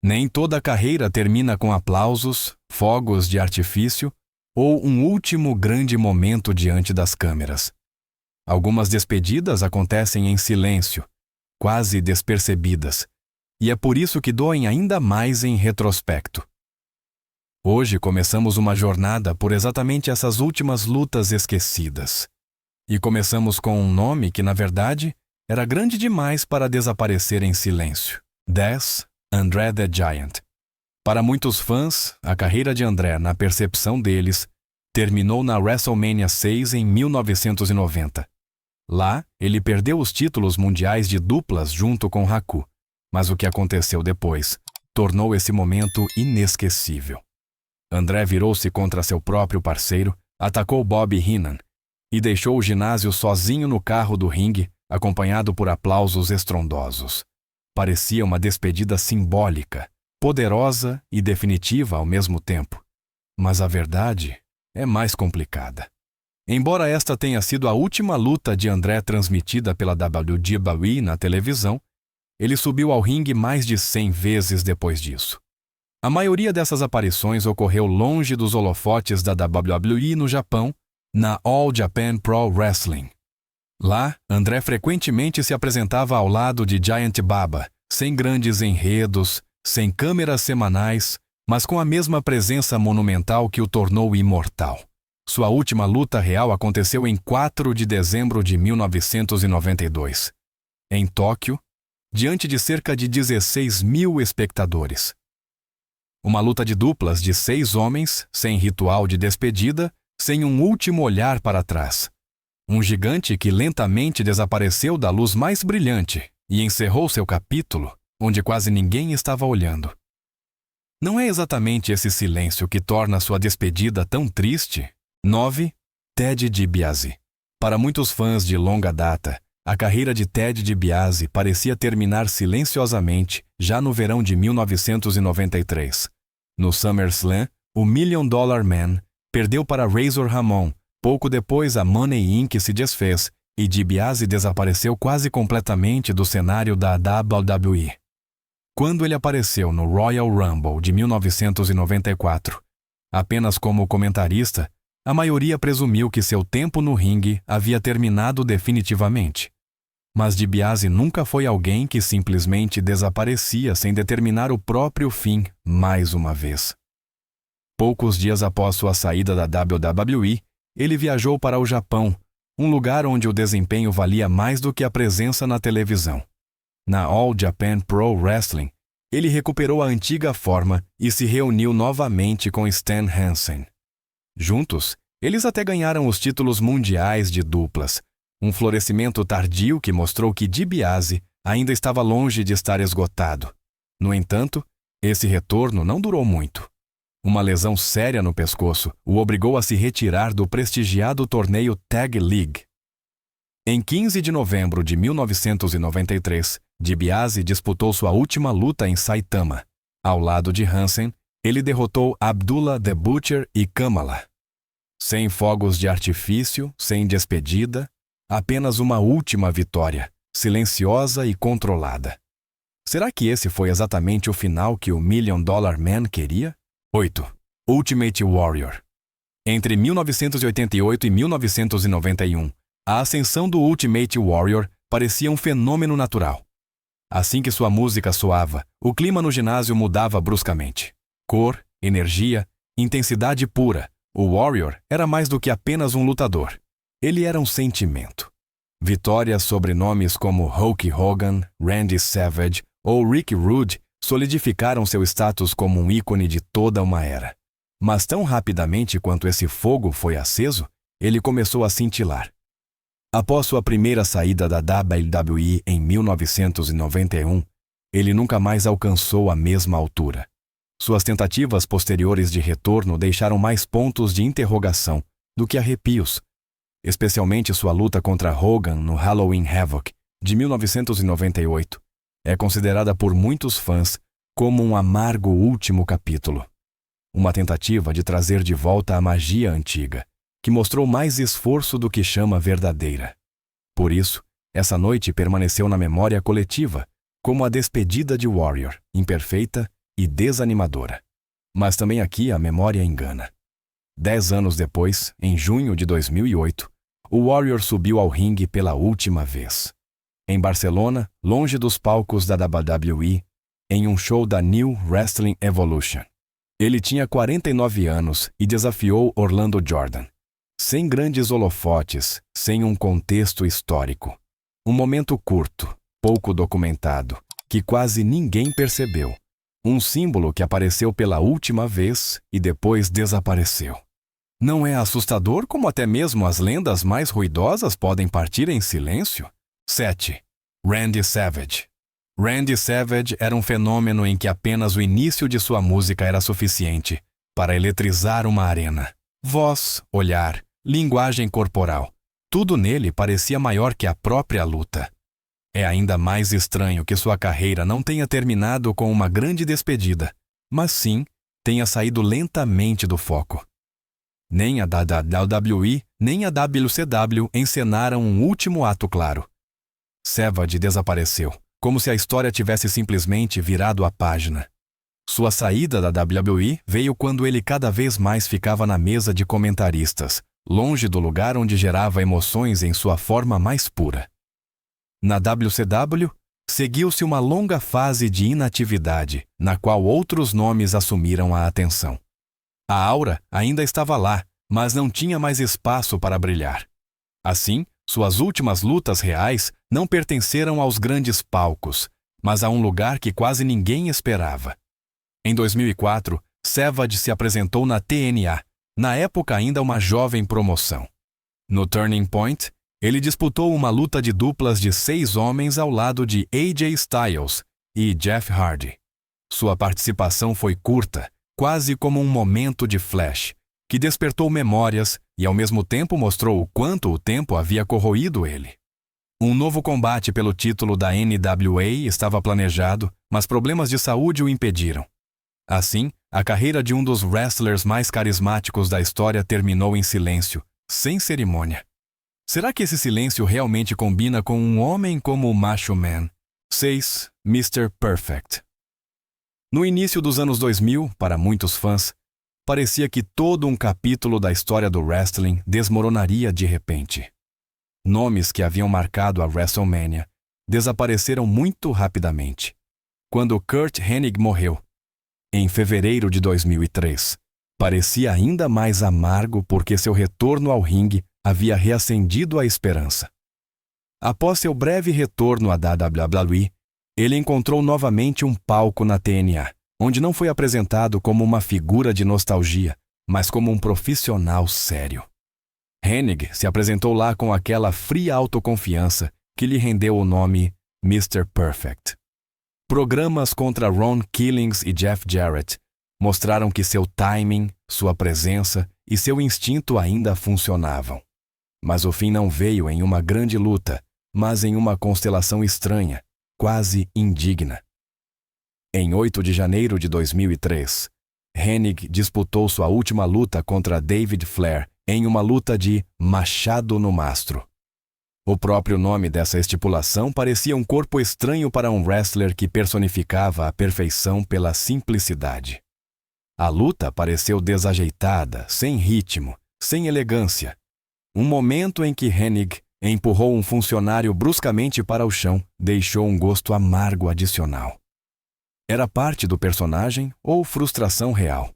Nem toda carreira termina com aplausos, fogos de artifício ou um último grande momento diante das câmeras. Algumas despedidas acontecem em silêncio, quase despercebidas, e é por isso que doem ainda mais em retrospecto. Hoje começamos uma jornada por exatamente essas últimas lutas esquecidas. E começamos com um nome que, na verdade, era grande demais para desaparecer em silêncio. André the Giant. Para muitos fãs, a carreira de André, na percepção deles, terminou na WrestleMania 6 em 1990. Lá, ele perdeu os títulos mundiais de duplas junto com Haku, mas o que aconteceu depois tornou esse momento inesquecível. André virou-se contra seu próprio parceiro, atacou Bobby Heenan e deixou o ginásio sozinho no carro do ringue, acompanhado por aplausos estrondosos. Parecia uma despedida simbólica, poderosa e definitiva ao mesmo tempo. Mas a verdade é mais complicada. Embora esta tenha sido a última luta de André transmitida pela WWE na televisão, ele subiu ao ringue mais de 100 vezes depois disso. A maioria dessas aparições ocorreu longe dos holofotes da WWE no Japão, na All Japan Pro Wrestling. Lá, André frequentemente se apresentava ao lado de Giant Baba, sem grandes enredos, sem câmeras semanais, mas com a mesma presença monumental que o tornou imortal. Sua última luta real aconteceu em 4 de dezembro de 1992, em Tóquio, diante de cerca de 16 mil espectadores. Uma luta de duplas de 6 homens, sem ritual de despedida, sem um último olhar para trás. Um gigante que lentamente desapareceu da luz mais brilhante e encerrou seu capítulo, onde quase ninguém estava olhando. Não é exatamente esse silêncio que torna sua despedida tão triste? 9. Ted DiBiase. Para muitos fãs de longa data, a carreira de Ted DiBiase parecia terminar silenciosamente já no verão de 1993. No SummerSlam, o $1 Million Man perdeu para Razor Ramon. Pouco depois, a Money Inc. se desfez e DiBiase desapareceu quase completamente do cenário da WWE. Quando ele apareceu no Royal Rumble de 1994, apenas como comentarista, a maioria presumiu que seu tempo no ringue havia terminado definitivamente. Mas DiBiase nunca foi alguém que simplesmente desaparecia sem determinar o próprio fim mais uma vez. Poucos dias após sua saída da WWE, ele viajou para o Japão, um lugar onde o desempenho valia mais do que a presença na televisão. Na All Japan Pro Wrestling, ele recuperou a antiga forma e se reuniu novamente com Stan Hansen. Juntos, eles até ganharam os títulos mundiais de duplas, um florescimento tardio que mostrou que DiBiase ainda estava longe de estar esgotado. No entanto, esse retorno não durou muito. Uma lesão séria no pescoço o obrigou a se retirar do prestigiado torneio Tag League. Em 15 de novembro de 1993, DiBiase disputou sua última luta em Saitama. Ao lado de Hansen, ele derrotou Abdullah the Butcher e Kamala. Sem fogos de artifício, sem despedida, apenas uma última vitória, silenciosa e controlada. Será que esse foi exatamente o final que o $1 Million Man queria? 8. Ultimate Warrior. Entre 1988 e 1991, a ascensão do Ultimate Warrior parecia um fenômeno natural. Assim que sua música soava, o clima no ginásio mudava bruscamente. Cor, energia, intensidade pura. O Warrior era mais do que apenas um lutador. Ele era um sentimento. Vitórias sobre nomes como Hulk Hogan, Randy Savage ou Rick Rude solidificaram seu status como um ícone de toda uma era. Mas tão rapidamente quanto esse fogo foi aceso, ele começou a cintilar. Após sua primeira saída da WWE em 1991, ele nunca mais alcançou a mesma altura. Suas tentativas posteriores de retorno deixaram mais pontos de interrogação do que arrepios, especialmente sua luta contra Hogan no Halloween Havoc de 1998. É considerada por muitos fãs como um amargo último capítulo. Uma tentativa de trazer de volta a magia antiga, que mostrou mais esforço do que chama verdadeira. Por isso, essa noite permaneceu na memória coletiva como a despedida de Warrior, imperfeita e desanimadora. Mas também aqui a memória engana. 10 anos depois, em junho de 2008, o Warrior subiu ao ringue pela última vez. Em Barcelona, longe dos palcos da WWE, em um show da New Wrestling Evolution. Ele tinha 49 anos e desafiou Orlando Jordan. Sem grandes holofotes, sem um contexto histórico. Um momento curto, pouco documentado, que quase ninguém percebeu. Um símbolo que apareceu pela última vez e depois desapareceu. Não é assustador como até mesmo as lendas mais ruidosas podem partir em silêncio? 7. Randy Savage. Randy Savage era um fenômeno em que apenas o início de sua música era suficiente para eletrizar uma arena. Voz, olhar, linguagem corporal. Tudo nele parecia maior que a própria luta. É ainda mais estranho que sua carreira não tenha terminado com uma grande despedida, mas sim tenha saído lentamente do foco. Nem a WWE, nem a WCW encenaram um último ato claro. Savage desapareceu, como se a história tivesse simplesmente virado a página. Sua saída da WWE veio quando ele cada vez mais ficava na mesa de comentaristas, longe do lugar onde gerava emoções em sua forma mais pura. Na WCW, seguiu-se uma longa fase de inatividade, na qual outros nomes assumiram a atenção. A aura ainda estava lá, mas não tinha mais espaço para brilhar. Assim, suas últimas lutas reais não pertenceram aos grandes palcos, mas a um lugar que quase ninguém esperava. Em 2004, Savage se apresentou na TNA, na época ainda uma jovem promoção. No Turning Point, ele disputou uma luta de duplas de 6 homens ao lado de AJ Styles e Jeff Hardy. Sua participação foi curta, quase como um momento de flash, que despertou memórias e ao mesmo tempo mostrou o quanto o tempo havia corroído ele. Um novo combate pelo título da NWA estava planejado, mas problemas de saúde o impediram. Assim, a carreira de um dos wrestlers mais carismáticos da história terminou em silêncio, sem cerimônia. Será que esse silêncio realmente combina com um homem como o Macho Man? 6. Mr. Perfect. No início dos anos 2000, para muitos fãs, parecia que todo um capítulo da história do wrestling desmoronaria de repente. Nomes que haviam marcado a WrestleMania desapareceram muito rapidamente. Quando Curt Hennig morreu, em fevereiro de 2003, parecia ainda mais amargo porque seu retorno ao ringue havia reacendido a esperança. Após seu breve retorno à WWE, ele encontrou novamente um palco na TNA, onde não foi apresentado como uma figura de nostalgia, mas como um profissional sério. Hennig se apresentou lá com aquela fria autoconfiança que lhe rendeu o nome Mr. Perfect. Programas contra Ron Killings e Jeff Jarrett mostraram que seu timing, sua presença e seu instinto ainda funcionavam. Mas o fim não veio em uma grande luta, mas em uma constelação estranha, quase indigna. Em 8 de janeiro de 2003, Hennig disputou sua última luta contra David Flair em uma luta de machado no mastro. O próprio nome dessa estipulação parecia um corpo estranho para um wrestler que personificava a perfeição pela simplicidade. A luta pareceu desajeitada, sem ritmo, sem elegância. Um momento em que Hennig empurrou um funcionário bruscamente para o chão deixou um gosto amargo adicional. Era parte do personagem ou frustração real?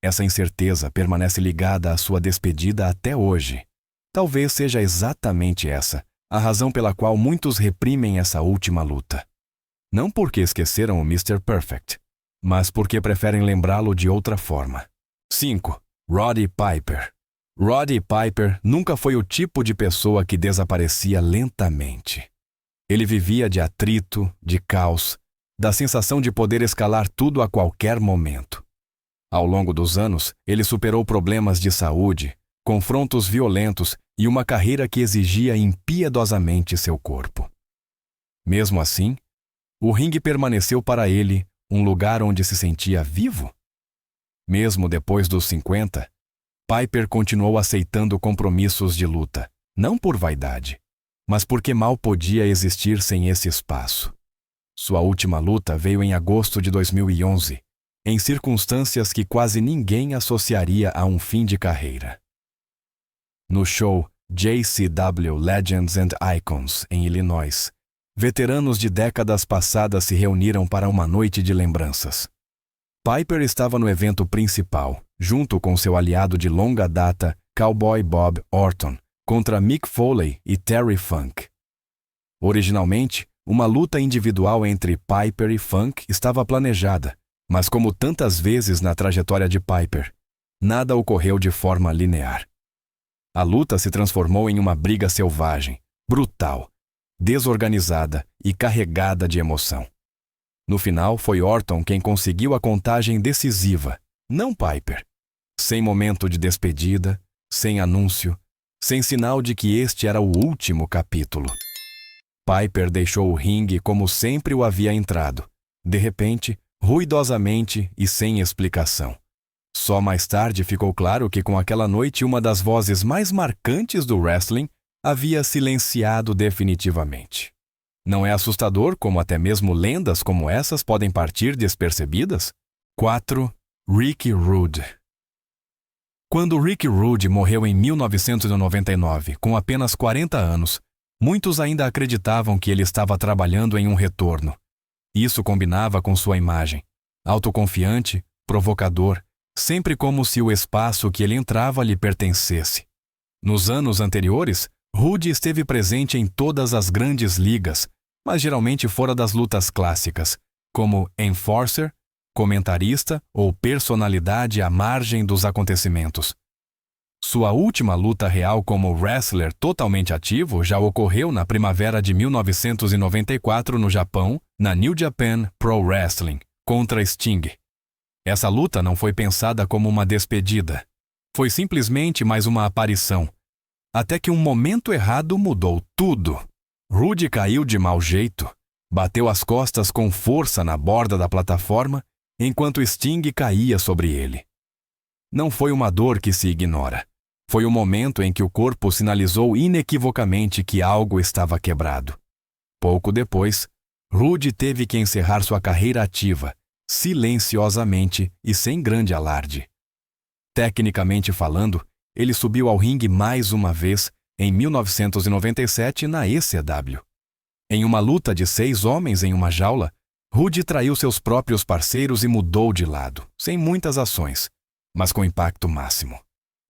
Essa incerteza permanece ligada à sua despedida até hoje. Talvez seja exatamente essa a razão pela qual muitos reprimem essa última luta. Não porque esqueceram o Mr. Perfect, mas porque preferem lembrá-lo de outra forma. 5. Roddy Piper. Roddy Piper nunca foi o tipo de pessoa que desaparecia lentamente. Ele vivia de atrito, de caos, da sensação de poder escalar tudo a qualquer momento. Ao longo dos anos, ele superou problemas de saúde, confrontos violentos e uma carreira que exigia impiedosamente seu corpo. Mesmo assim, o ringue permaneceu para ele um lugar onde se sentia vivo. Mesmo depois dos 50, Piper continuou aceitando compromissos de luta, não por vaidade, mas porque mal podia existir sem esse espaço. Sua última luta veio em agosto de 2011, em circunstâncias que quase ninguém associaria a um fim de carreira. No show JCW Legends and Icons, em Illinois, veteranos de décadas passadas se reuniram para uma noite de lembranças. Piper estava no evento principal, junto com seu aliado de longa data, Cowboy Bob Orton, contra Mick Foley e Terry Funk. Originalmente, uma luta individual entre Piper e Funk estava planejada, mas como tantas vezes na trajetória de Piper, nada ocorreu de forma linear. A luta se transformou em uma briga selvagem, brutal, desorganizada e carregada de emoção. No final, foi Orton quem conseguiu a contagem decisiva, não Piper. Sem momento de despedida, sem anúncio, sem sinal de que este era o último capítulo. Piper deixou o ringue como sempre o havia entrado, de repente, ruidosamente e sem explicação. Só mais tarde ficou claro que com aquela noite uma das vozes mais marcantes do wrestling havia silenciado definitivamente. Não é assustador como até mesmo lendas como essas podem partir despercebidas? 4. Ricky Rude. Quando Ricky Rude morreu em 1999, com apenas 40 anos, muitos ainda acreditavam que ele estava trabalhando em um retorno. Isso combinava com sua imagem, autoconfiante, provocador, sempre como se o espaço que ele entrava lhe pertencesse. Nos anos anteriores, Rude esteve presente em todas as grandes ligas, mas geralmente fora das lutas clássicas, como enforcer, comentarista ou personalidade à margem dos acontecimentos. Sua última luta real como wrestler totalmente ativo já ocorreu na primavera de 1994 no Japão, na New Japan Pro Wrestling, contra Sting. Essa luta não foi pensada como uma despedida. Foi simplesmente mais uma aparição. Até que um momento errado mudou tudo. Rude caiu de mau jeito, bateu as costas com força na borda da plataforma, enquanto Sting caía sobre ele. Não foi uma dor que se ignora. Foi o momento em que o corpo sinalizou inequivocamente que algo estava quebrado. Pouco depois, Rude teve que encerrar sua carreira ativa, silenciosamente e sem grande alarde. Tecnicamente falando, ele subiu ao ringue mais uma vez em 1997 na ECW. Em uma luta de 6 homens em uma jaula, Rude traiu seus próprios parceiros e mudou de lado, sem muitas ações, mas com impacto máximo.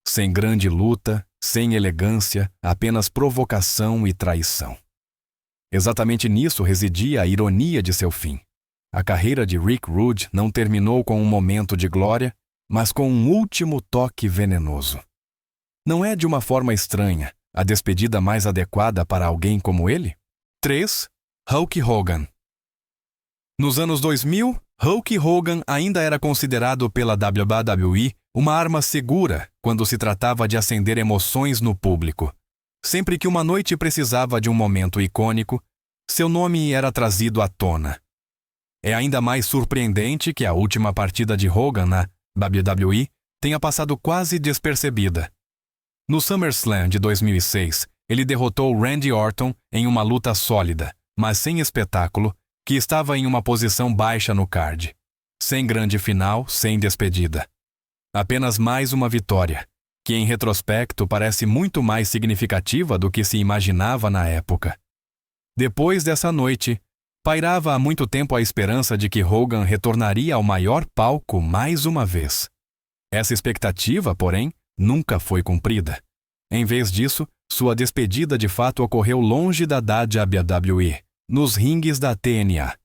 Sem grande luta, sem elegância, apenas provocação e traição. Exatamente nisso residia a ironia de seu fim. A carreira de Rick Rude não terminou com um momento de glória, mas com um último toque venenoso. Não é de uma forma estranha a despedida mais adequada para alguém como ele? 3. Hulk Hogan. Nos anos 2000, Hulk Hogan ainda era considerado pela WWE uma arma segura quando se tratava de acender emoções no público. Sempre que uma noite precisava de um momento icônico, seu nome era trazido à tona. É ainda mais surpreendente que a última partida de Hogan na WWE tenha passado quase despercebida. No SummerSlam de 2006, ele derrotou Randy Orton em uma luta sólida, mas sem espetáculo, que estava em uma posição baixa no card. Sem grande final, sem despedida. Apenas mais uma vitória, que em retrospecto parece muito mais significativa do que se imaginava na época. Depois dessa noite, pairava há muito tempo a esperança de que Hogan retornaria ao maior palco mais uma vez. Essa expectativa, porém, nunca foi cumprida. Em vez disso, sua despedida de fato ocorreu longe da WWE, nos ringues da TNA.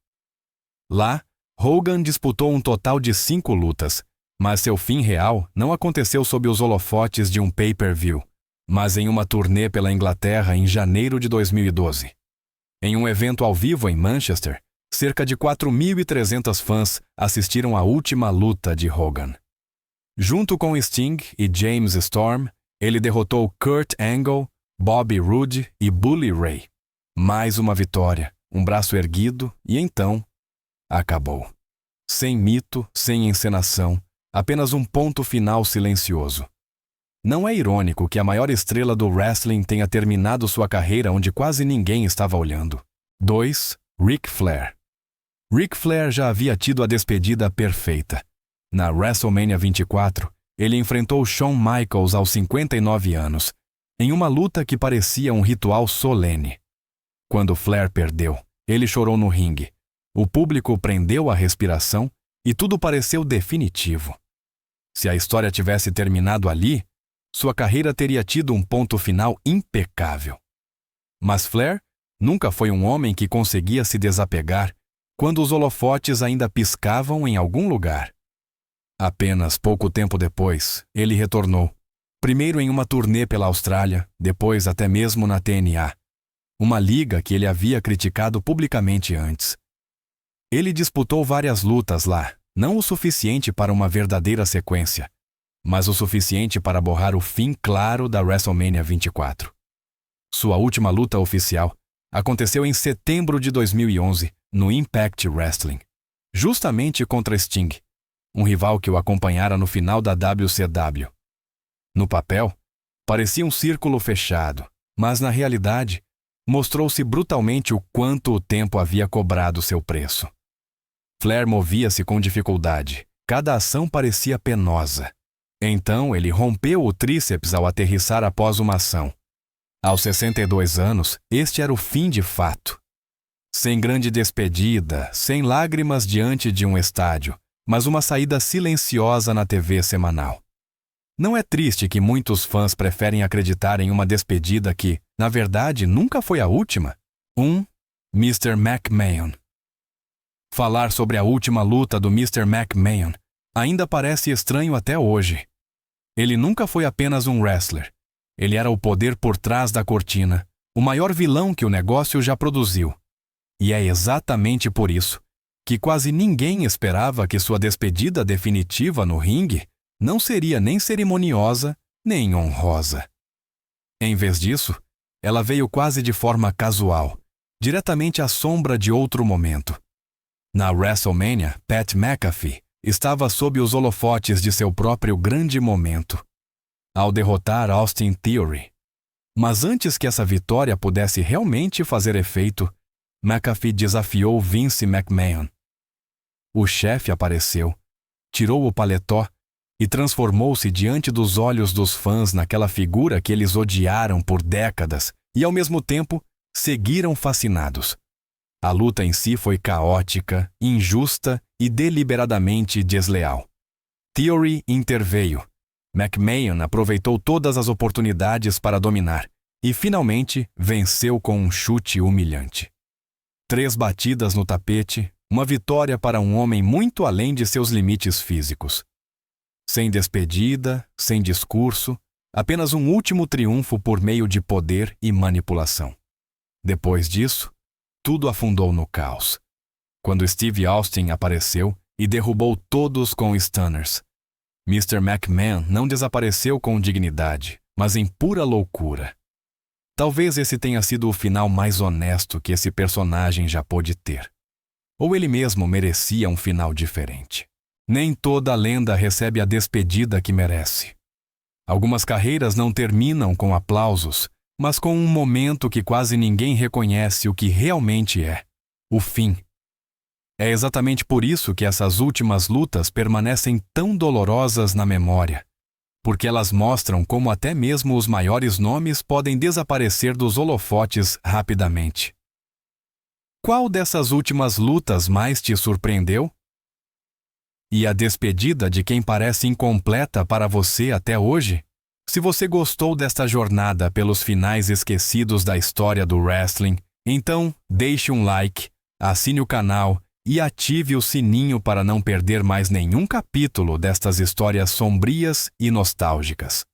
Lá, Hogan disputou um total de 5 lutas, mas seu fim real não aconteceu sob os holofotes de um pay-per-view, mas em uma turnê pela Inglaterra em janeiro de 2012. Em um evento ao vivo em Manchester, cerca de 4.300 fãs assistiram à última luta de Hogan. Junto com Sting e James Storm, ele derrotou Kurt Angle, Bobby Roode e Bully Ray. Mais uma vitória, um braço erguido e então acabou. Sem mito, sem encenação, apenas um ponto final silencioso. Não é irônico que a maior estrela do wrestling tenha terminado sua carreira onde quase ninguém estava olhando. 2. Ric Flair. Ric Flair já havia tido a despedida perfeita, Na WrestleMania 24, ele enfrentou Shawn Michaels aos 59 anos, em uma luta que parecia um ritual solene. Quando Flair perdeu, ele chorou no ringue. O público prendeu a respiração e tudo pareceu definitivo. Se a história tivesse terminado ali, sua carreira teria tido um ponto final impecável. Mas Flair nunca foi um homem que conseguia se desapegar quando os holofotes ainda piscavam em algum lugar. Apenas pouco tempo depois, ele retornou, primeiro em uma turnê pela Austrália, depois até mesmo na TNA, uma liga que ele havia criticado publicamente antes. Ele disputou várias lutas lá, não o suficiente para uma verdadeira sequência, mas o suficiente para borrar o fim claro da WrestleMania 24. Sua última luta oficial aconteceu em setembro de 2011, no Impact Wrestling, justamente contra Sting, um rival que o acompanhara no final da WCW. No papel, parecia um círculo fechado, mas na realidade, mostrou-se brutalmente o quanto o tempo havia cobrado seu preço. Flair movia-se com dificuldade, cada ação parecia penosa. Então ele rompeu o tríceps ao aterrissar após uma ação. Aos 62 anos, este era o fim de fato. Sem grande despedida, sem lágrimas diante de um estádio, mas uma saída silenciosa na TV semanal. Não é triste que muitos fãs preferem acreditar em uma despedida que, na verdade, nunca foi a última? Mr. McMahon. Falar sobre a última luta do Mr. McMahon ainda parece estranho até hoje. Ele nunca foi apenas um wrestler. Ele era o poder por trás da cortina, o maior vilão que o negócio já produziu. E é exatamente por isso que quase ninguém esperava que sua despedida definitiva no ringue não seria nem cerimoniosa, nem honrosa. Em vez disso, ela veio quase de forma casual, diretamente à sombra de outro momento. Na WrestleMania, Pat McAfee estava sob os holofotes de seu próprio grande momento, ao derrotar Austin Theory. Mas antes que essa vitória pudesse realmente fazer efeito, McAfee desafiou Vince McMahon. O chefe apareceu, tirou o paletó e transformou-se diante dos olhos dos fãs naquela figura que eles odiaram por décadas e, ao mesmo tempo, seguiram fascinados. A luta em si foi caótica, injusta e deliberadamente desleal. Theory interveio. McMahon aproveitou todas as oportunidades para dominar e, finalmente, venceu com um chute humilhante. 3 batidas no tapete, uma vitória para um homem muito além de seus limites físicos. Sem despedida, sem discurso, apenas um último triunfo por meio de poder e manipulação. Depois disso, tudo afundou no caos, quando Steve Austin apareceu e derrubou todos com stunners. Mr. McMahon não desapareceu com dignidade, mas em pura loucura. Talvez esse tenha sido o final mais honesto que esse personagem já pôde ter. Ou ele mesmo merecia um final diferente. Nem toda lenda recebe a despedida que merece. Algumas carreiras não terminam com aplausos, mas com um momento que quase ninguém reconhece o que realmente é: o fim. É exatamente por isso que essas últimas lutas permanecem tão dolorosas na memória, porque elas mostram como até mesmo os maiores nomes podem desaparecer dos holofotes rapidamente. Qual dessas últimas lutas mais te surpreendeu? E a despedida de quem parece incompleta para você até hoje? Se você gostou desta jornada pelos finais esquecidos da história do wrestling, então deixe um like, assine o canal e ative o sininho para não perder mais nenhum capítulo destas histórias sombrias e nostálgicas.